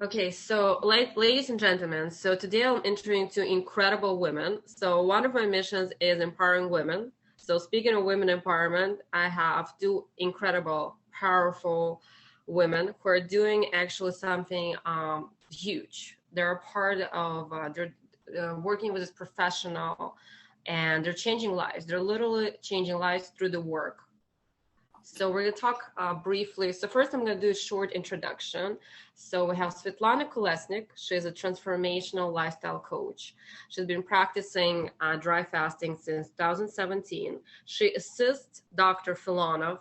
Okay, so ladies and gentlemen, so today I'm introducing to incredible women. So one of my missions is empowering women. So speaking of women empowerment, I have two incredible, powerful women who are doing actually something huge. They're a part of, they're working with this professional and they're changing lives. They're literally changing lives through the work. So we're going to talk briefly. So first I'm going to do a short introduction. So we have Svetlana Colesnic. She's a transformational lifestyle coach. She's been practicing dry fasting since 2017. She assists Dr. Filonov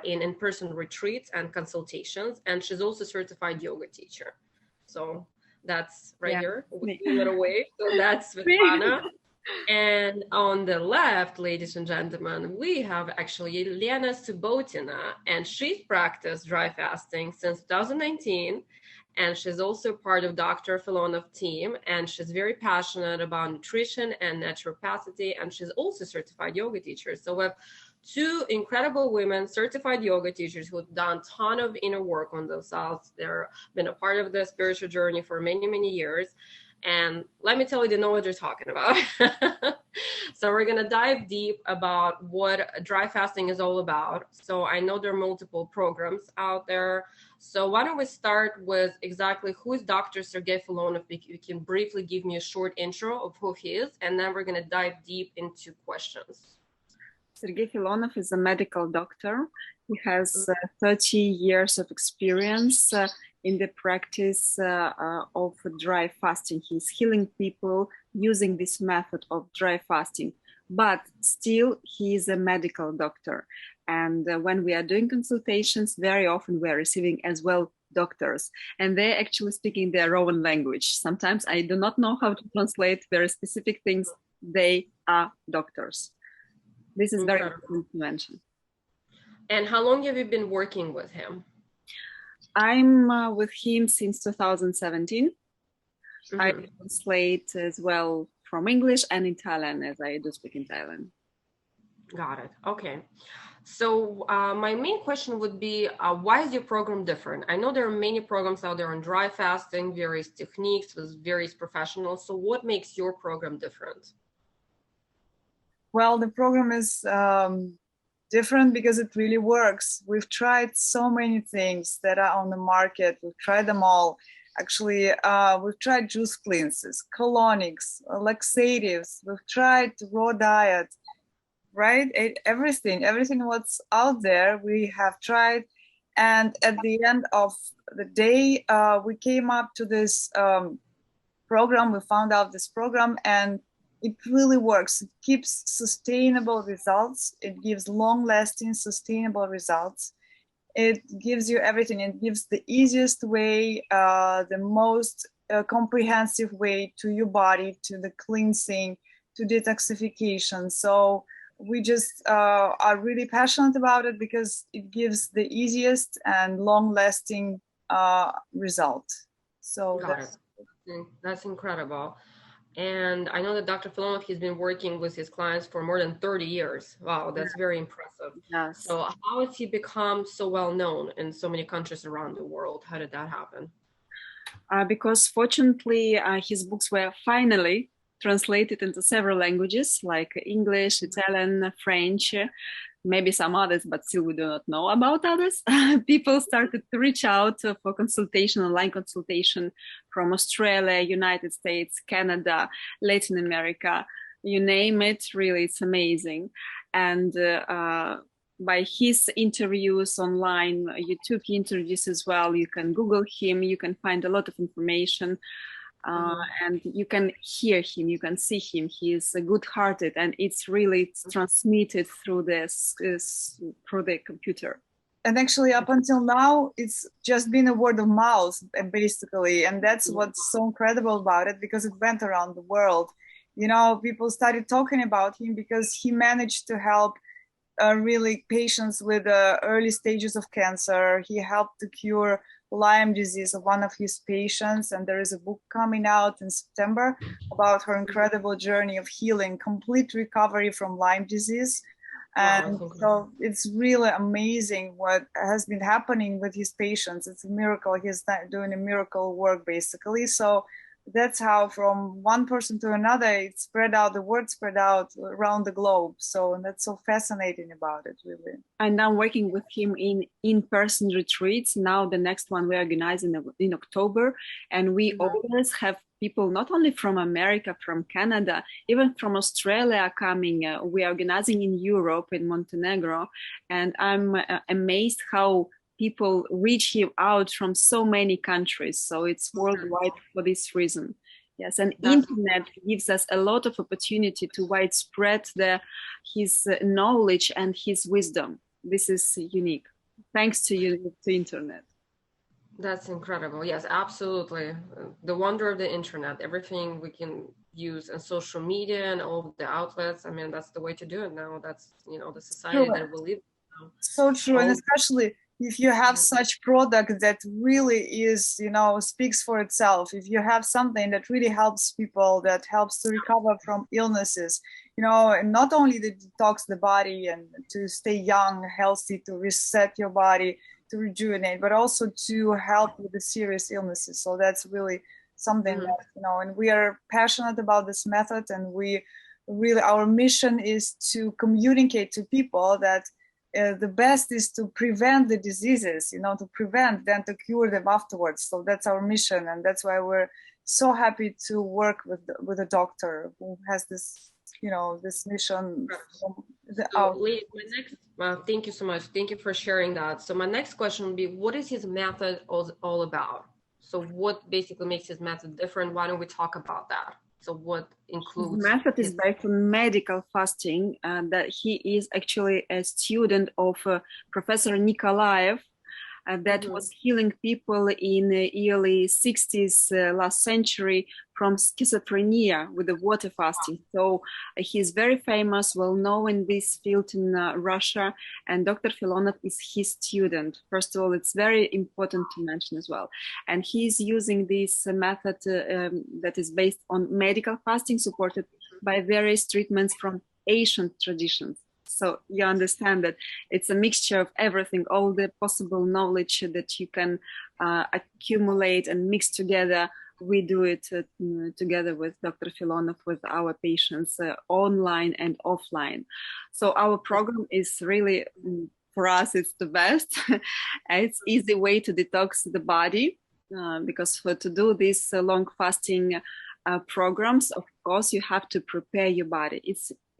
in in-person retreats and consultations, and she's also a certified yoga teacher. So that's right here. We'll give a little wave. So that's Svetlana. And on the left, ladies and gentlemen, we have actually Elena Subbotina, and she's practiced dry fasting since 2019. And she's also part of Dr. Filonov team, and she's very passionate about nutrition and naturopathy, and she's also a certified yoga teacher. So we have two incredible women, certified yoga teachers who've done a ton of inner work on themselves. They've been a part of the spiritual journey for many, many years. And let me tell you, they know what they're talking about. So we're going to dive deep about what dry fasting is all about. So I know there are multiple programs out there. So why don't we start with exactly who is Dr. Sergey Filonov? You can briefly give me a short intro of who he is, and then we're going to dive deep into questions. Sergey Filonov is a medical doctor. He has 30 years of experience in the practice of dry fasting. He's healing people using this method of dry fasting, but still he is a medical doctor. And when we are doing consultations, very often we are receiving as well doctors, and they're actually speaking their own language. Sometimes I do not know how to translate very specific things. They are doctors. This is very important to mention. And how long have you been working with him? I'm with him since 2017. I translate as well from English and Italian, as I do speak in Thailand. Got it. Okay. So my main question would be, why is your program different? I know there are many programs out there on dry fasting, various techniques with various professionals. So what makes your program different? Well, the program is different because it really works. We've tried so many things that are on the market. We've tried them all. Actually, we've tried juice cleanses, colonics, laxatives. We've tried raw diet, right? Everything what's out there, we have tried. And at the end of the day, we came up to this program. We found out this program, and it really works. It keeps sustainable results. It gives long-lasting, sustainable results. It gives you everything. It gives the easiest way, the most comprehensive way to your body, to the cleansing, to detoxification. So we just are really passionate about it because it gives the easiest and long-lasting result. So that's incredible. And I know that Dr. Filonov, he's been working with his clients for more than 30 years. Wow, that's very impressive. Yes. So how has he become so well known in so many countries around the world? How did that happen? Because fortunately, his books were finally translated into several languages like English, Italian, French, maybe some others, but still we do not know about others. People started to reach out for consultation, online consultation from Australia, United States, Canada, Latin America, you name it, really, it's amazing. And by his interviews online, YouTube interviews as well, you can Google him, you can find a lot of information. And you can hear him, you can see him. He is good-hearted, and it's really transmitted through through the computer. And actually, up until now, it's just been a word of mouth, basically, and that's what's so incredible about it, because it went around the world. You know, people started talking about him because he managed to help really patients with early stages of cancer. He helped to cure Lyme disease of one of his patients, and there is a book coming out in September about her incredible journey of healing, complete recovery from Lyme disease. And Wow. so it's really amazing what has been happening with his patients. It's a miracle. He's doing a miracle work basically. So that's how from one person to another, it spread out, the word spread out around the globe. So, and that's so fascinating about it, really. And I'm working with him in-person retreats. Now the next one we organize in October, and we always have people not only from America, from Canada, even from Australia coming. We are organizing in Europe, in Montenegro, and I'm amazed how people reach him out from so many countries. So it's worldwide for this reason. Yes, and internet gives us a lot of opportunity to widespread his knowledge and his wisdom. This is unique, thanks to you, to internet. That's incredible. Yes, absolutely. The wonder of the internet, everything we can use in social media and all the outlets. I mean, that's the way to do it now. That's, the society that we live in now. So true. And especially if you have such product that really is, speaks for itself, if you have something that really helps people, that helps to recover from illnesses, and not only to detox the body and to stay young, healthy, to reset your body, to rejuvenate, but also to help with the serious illnesses. So that's really something that, and we are passionate about this method, and our mission is to communicate to people that the best is to prevent the diseases, to prevent, then to cure them afterwards. So that's our mission, and that's why we're so happy to work with a doctor who has this, this mission. Thank you so much. Thank you for sharing that. So my next question would be, what is his method all about? So what basically makes his method different? Why don't we talk about that? So what includes? His method is based on medical fasting, that he is actually a student of Professor Nikolaev, that was healing people in the early 60s last century from schizophrenia with the water fasting. So he's very famous, well known in this field in Russia, and Dr. Filonov is his student. First of all, it's very important to mention as well. And he's using this method that is based on medical fasting, supported by various treatments from ancient traditions. So you understand that it's a mixture of everything, all the possible knowledge that you can accumulate and mix together. We do it together with Dr. Filonov, with our patients, online and offline. So our program is really, for us, it's the best. It's easy way to detox the body, because to do these long fasting programs, of course, you have to prepare your body.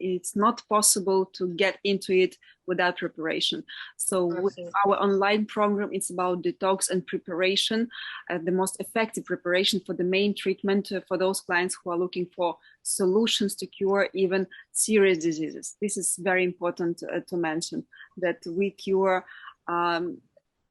It's not possible to get into it without preparation. So with our online program, it's about detox and preparation, the most effective preparation for the main treatment for those clients who are looking for solutions to cure even serious diseases. This is very important to mention, that we cure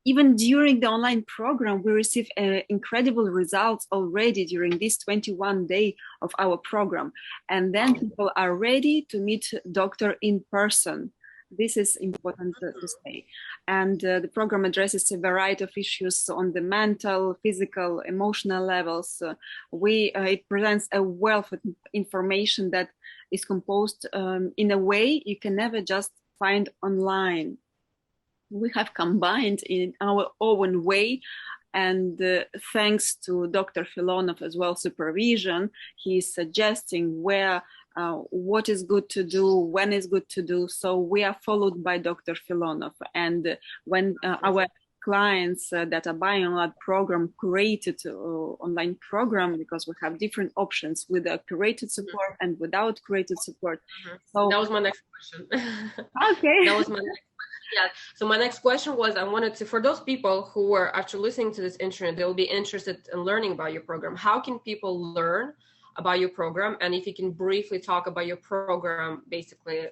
even during the online program, we receive incredible results already during this 21 day of our program. And then people are ready to meet doctor in person. This is important to say. And the program addresses a variety of issues on the mental, physical, emotional levels. It presents a wealth of information that is composed in a way you can never just find online. We have combined in our own way, and thanks to Dr. Filonov as well supervision, he is suggesting what is good to do, when is good to do. So we are followed by Dr. Filonov, and when our clients that are buying online program created online program, because we have different options with a curated support and without curated support. So that was my next question. Okay. That was my next. Yeah. So my next question was, I wanted to, for those people who are actually listening to this internet, they'll be interested in learning about your program. How can people learn about your program? And if you can briefly talk about your program, basically,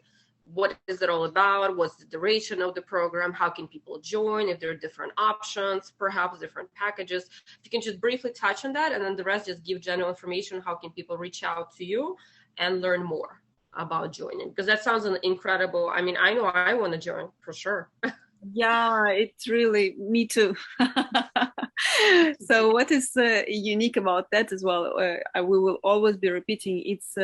what is it all about? What's the duration of the program? How can people join? If there are different options, perhaps different packages. If you can just briefly touch on that, and then the rest just give general information. How can people reach out to you and learn more about joining? Because that sounds incredible. I mean, I know I want to join for sure. Yeah, it's really me too. So what is unique about that as well, we will always be repeating, it's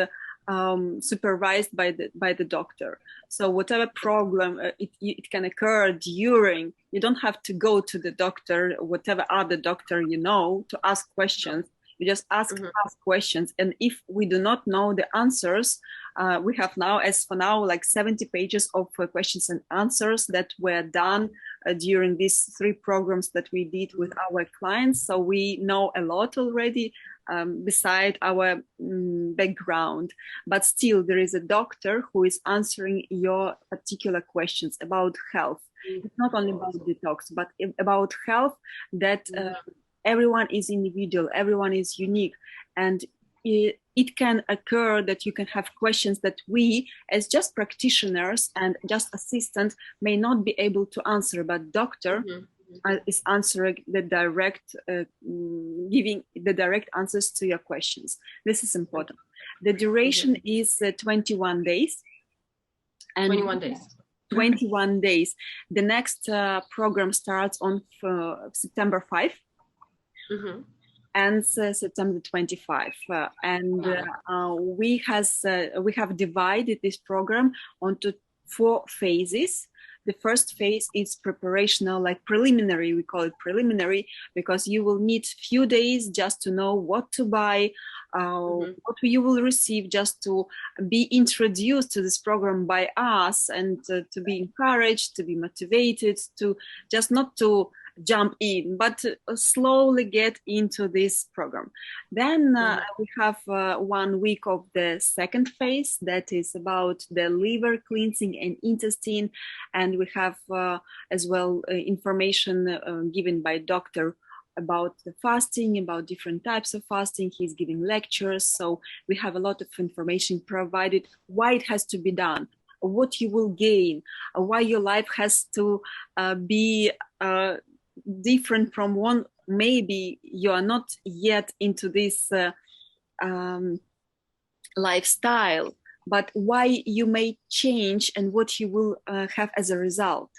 supervised by the doctor. So whatever problem it can occur during, you don't have to go to the doctor, whatever other doctor you know, to ask questions. You just ask questions, and if we do not know the answers, we have now, as for now, like 70 pages of questions and answers that were done during these 3 programs that we did with our clients. So we know a lot already beside our background, but still there is a doctor who is answering your particular questions about health. It's not only about detox, but about health, that everyone is individual, everyone is unique, and it can occur that you can have questions that we, as just practitioners and just assistants, may not be able to answer, but doctor is answering the direct, giving the direct answers to your questions. This is important. The duration is 21 days. And 21 days. 21 days. The next program starts on September 5. And September 25, we have divided this program onto 4 phases. The first phase is preparational, like preliminary. We call it preliminary because you will need few days just to know what to buy, what you will receive, just to be introduced to this program by us, and to be encouraged, to be motivated, to just not to jump in, but slowly get into this program. Then we have 1 week of the second phase that is about the liver cleansing and intestine, and we have as well information given by doctor about the fasting, about different types of fasting. He's giving lectures, so we have a lot of information provided, why it has to be done, what you will gain, why your life has to be different from one. Maybe you are not yet into this lifestyle, but why you may change and what you will have as a result.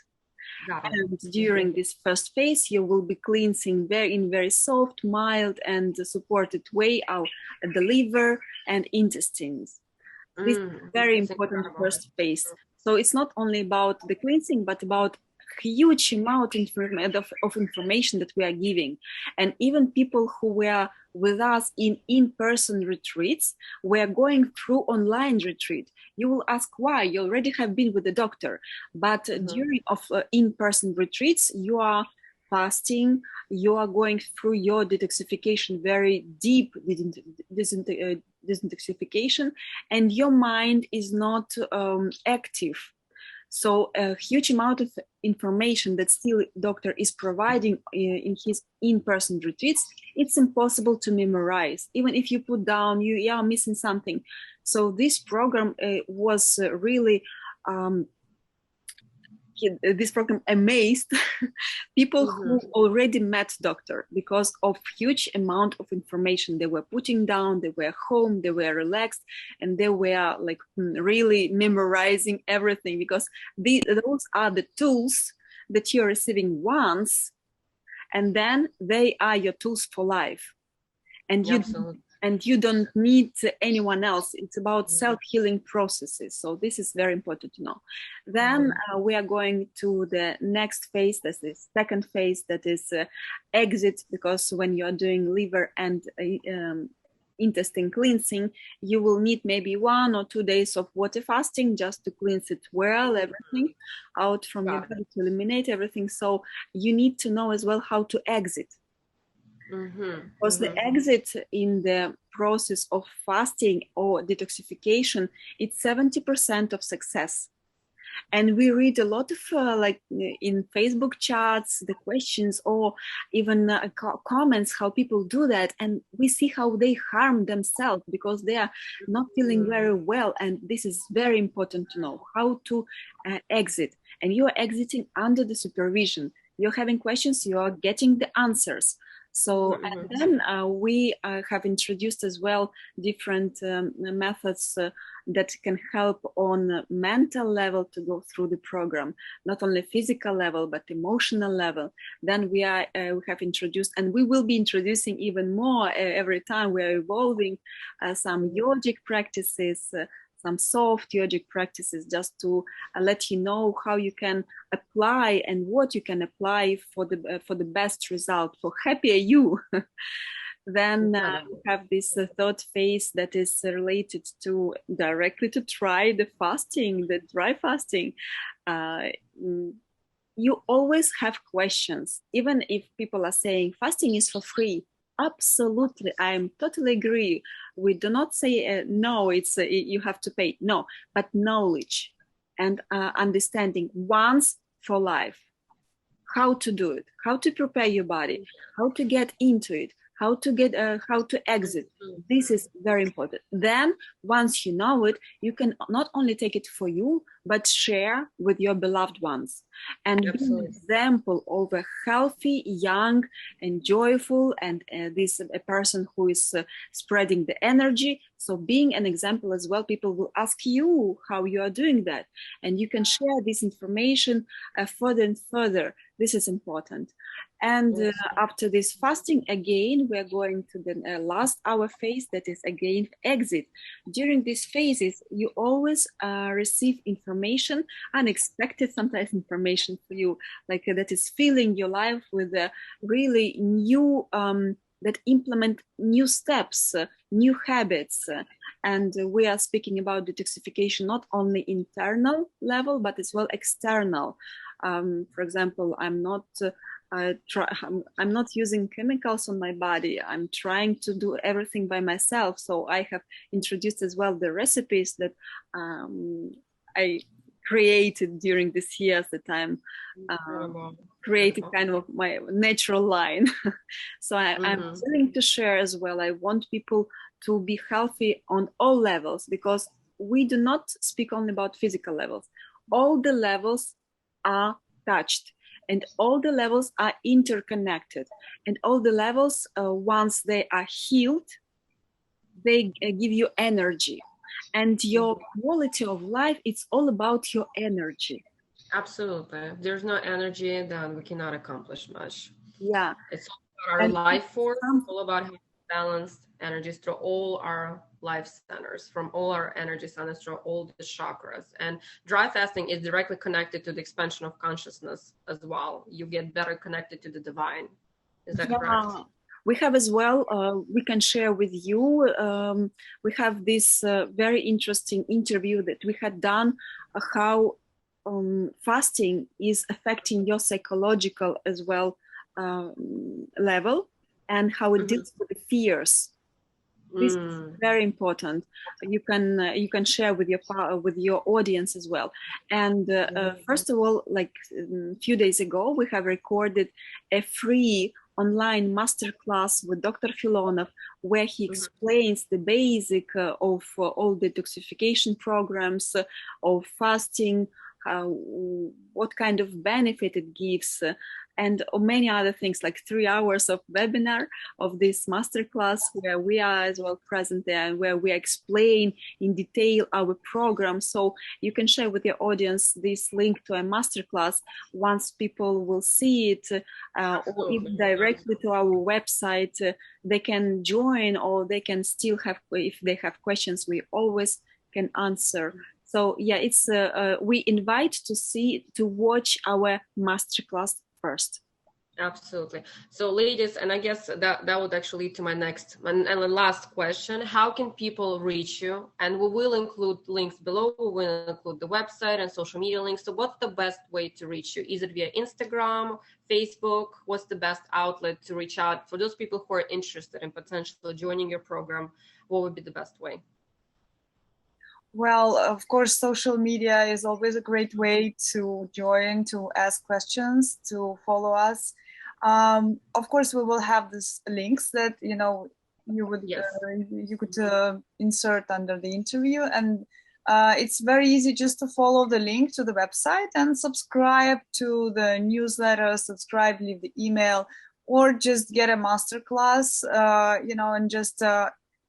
And during this first phase, you will be cleansing in very soft, mild, and supported way out the liver and intestines. This is very important first phase. So it's not only about the cleansing, but about huge amount of information that we are giving. And even people who were with us in-person retreats, we're going through online retreat. You will ask why. You already have been with the doctor, but during in-person retreats, you are fasting, you are going through your detoxification, very deep detoxification, and your mind is not active. So a huge amount of information that still doctor is providing in his in-person retreats, it's impossible to memorize. Even if you put down, you are missing something. So this program was really, this program amazed people who already met doctor because of huge amount of information they were putting down. They were home, they were relaxed, and they were like really memorizing everything, because those are the tools that you're receiving once, and then they are your tools for life. And you don't need anyone else. It's about self-healing processes. So this is very important to know. Then we are going to the next phase. That's the second phase, that is exit, because when you are doing liver and intestine cleansing, you will need maybe 1 or 2 days of water fasting just to cleanse it well, everything out from your body, to eliminate everything. So you need to know as well how to exit. Because the exit in the process of fasting or detoxification, it's 70% of success. And we read a lot of like in Facebook chats, the questions, or even comments, how people do that. And we see how they harm themselves because they are not feeling very well. And this is very important to know how to exit. And you are exiting under the supervision. You're having questions, you are getting the answers. So, and then we have introduced as well different methods that can help on a mental level to go through the program, not only physical level, but emotional level. Then we have introduced, and we will be introducing even more every time. We are evolving some yogic practices, some soft yogic practices, just to let you know how you can apply and what you can apply for the best result, for happier you. Then we have this third phase that is related to directly to try the fasting, the dry fasting. You always have questions, even if people are saying fasting is for free. Absolutely, I totally agree. We do not say no, it's you have to pay. No, but knowledge and understanding once for life, how to do it, how to prepare your body, how to get into it, how to exit. This is very important. Then once you know it, you can not only take it for you, but share with your beloved ones and be an example of a healthy, young and joyful, and this a person who is spreading the energy. So being an example as well, people will ask you how you are doing that, and you can share this information further and further. This is important. And after this fasting, again, we're going to the last hour phase, that is again exit. During these phases, you always receive information, unexpected sometimes information for you, like that is filling your life with really new, that implement new steps, new habits. And we are speaking about detoxification, not only internal level, but as well external. For example, I'm not using chemicals on my body. I'm trying to do everything by myself. So I have introduced as well the recipes that I created during this years that I'm creating kind of my natural line. So I'm willing to share as well. I want people to be healthy on all levels, because we do not speak only about physical levels. All the levels are touched, and all the levels are interconnected, and all the levels, once they are healed, they give you energy, and your quality of life, it's all about your energy. Absolutely. If there's no energy, then we cannot accomplish much. Yeah, it's all about our life force. It's all about having balanced energies through all our life centers, from all our energy centers through all the chakras. And dry fasting is directly connected to the expansion of consciousness as well. You get better connected to the divine. Is that correct? We have as well, we can share with you, we have this very interesting interview that we had done, how fasting is affecting your psychological as well level, and how it deals with the fears. This is very important. You can share with your audience as well. And first of all, like a few days ago, we have recorded a free online masterclass with Dr. Filonov, where he explains the basic of all detoxification programs, of fasting, what kind of benefit it gives, and many other things, like 3 hours of webinar of this masterclass, where we are as well present there, and where we explain in detail our program. So you can share with your audience this link to a masterclass. Once people will see it, or even directly to our website, they can join, or they can still have, if they have questions, we always can answer. So yeah, it's we invite to watch our masterclass first. Absolutely. So ladies, and I guess that would actually lead to my next and the last question. How can people reach you? And we will include links below. We will include the website and social media links. So what's the best way to reach you? Is it via Instagram, Facebook? What's the best outlet to reach out for those people who are interested in potentially joining your program? What would be the best way? Well, of course, social media is always a great way to join, to ask questions, to follow us. Of course, we will have these links that you could insert under the interview, and it's very easy just to follow the link to the website and subscribe to the newsletter, leave the email. or just get a masterclass, you know, and just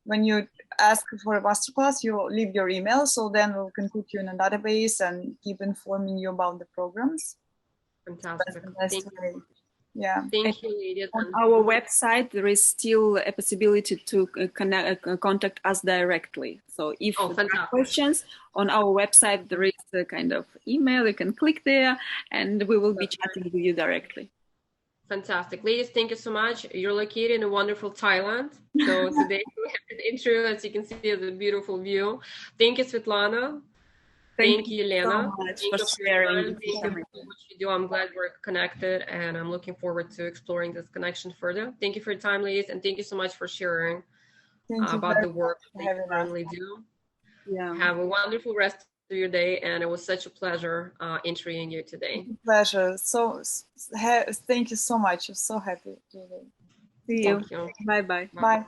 when you ask for a masterclass, you leave your email, so then we can put you in a database and keep informing you about the programs. Fantastic. Thank you. Yeah. Thank you, Lydia. On our website, there is still a possibility to contact us directly. So if there are questions on our website, there is a kind of email. You can click there, and we will be chatting with you directly. Fantastic. Ladies, thank you so much. You're located in a wonderful Thailand. So today we have an intro, as you can see, the beautiful view. Thank you, Svetlana. Thank you, Elena. So much for sharing. Thank you for what you do. I'm glad we're connected, and I'm looking forward to exploring this connection further. Thank you for your time, ladies, and thank you so much for sharing about the work that you currently do. Yeah. Have a wonderful rest of your day, and it was such a pleasure interviewing you today. Pleasure. So thank you so much. I'm so happy. See you. Bye-bye. Bye.